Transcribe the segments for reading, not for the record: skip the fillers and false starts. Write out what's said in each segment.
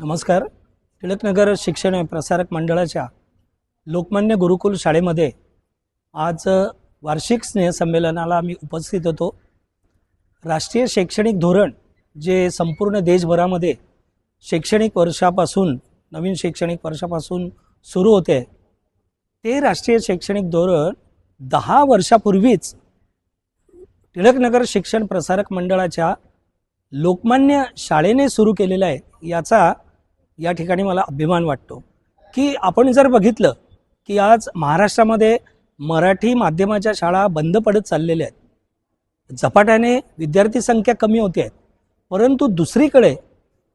नमस्कार. टिळकनगर शिक्षण प्रसारक मंडळाच्या लोकमान्य गुरुकुल शाळेमध्ये आज वार्षिक स्नेहसंमेलनाला मी उपस्थित होतो. राष्ट्रीय शैक्षणिक धोरण जे संपूर्ण देशभरामध्ये शैक्षणिक वर्षापासून नवीन शैक्षणिक वर्षापासून सुरू होते, ते राष्ट्रीय शैक्षणिक धोरण 10 वर्षापूर्वीच टिळकनगर शिक्षण प्रसारक मंडळाच्या लोकमान्य शाळेने सुरू केलेलं आहे. याचा या ठिकाणी मला अभिमान वाटतो की आपण जर बघितलं की आज महाराष्ट्रामध्ये मराठी माध्यमाच्या शाळा बंद पडत चाललेल्या आहेत. झपाट्याने विद्यार्थी संख्या कमी होते आहे, परंतु दुसरीकडे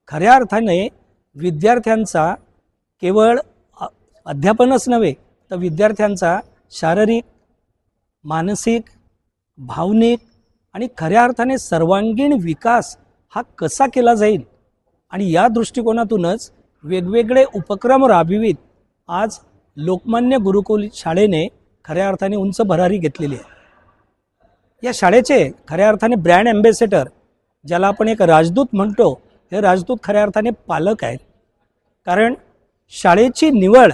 खऱ्या अर्थाने विद्यार्थ्यांचा केवळ अध्यापनच नव्हे तर विद्यार्थ्यांचा शारीरिक, मानसिक, भावनिक आणि खऱ्या अर्थाने सर्वांगीण विकास हा कसा केला जाईल आणि या दृष्टिकोनातूनच वेगवेगळे उपक्रम राबवित आज लोकमान्य गुरुकुल शाळेने खऱ्या अर्थाने उंच भरारी घेतलेली आहे. या शाळेचे खऱ्या अर्थाने ब्रँड ॲम्बॅसेडर, ज्याला आपण एक राजदूत म्हणतो, हे राजदूत खऱ्या अर्थाने पालक आहेत. कारण शाळेची निवड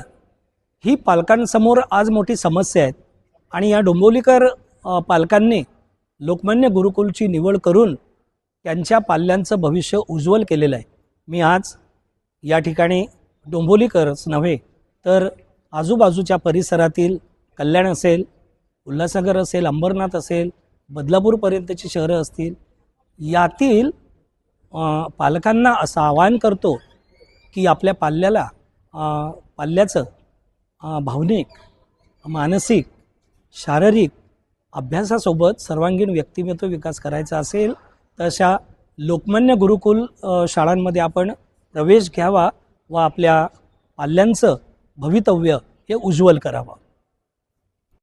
ही पालकांसमोर आज मोठी समस्या आहे आणि या डोंबिवलीकर पालकांनी लोकमान्य गुरुकुलची निवड करून त्यांच्या पाल्यांचं भविष्य उज्ज्वल केलेलं आहे. मी आज या ठिकाणी डोंबिवलीकरच नव्हे तर आजूबाजूच्या परिसरातील कल्याण असेल, उल्हासनगर असेल, अंबरनाथ असेल, बदलापूरपर्यंतची शहरं असतील, यातील पालकांना असं आवाहन करतो की आपल्या पाल्याचं भावनिक, मानसिक, शारीरिक अभ्यासासोबत सर्वांगीण व्यक्तिमत्व विकास करायचा असेल तर अशा लोकमान्य गुरुकुल शाळांमध्ये आपण प्रवेश घ्यावा व आपल्या पाल्यांचं भवितव्य हे उज्ज्वल करावं.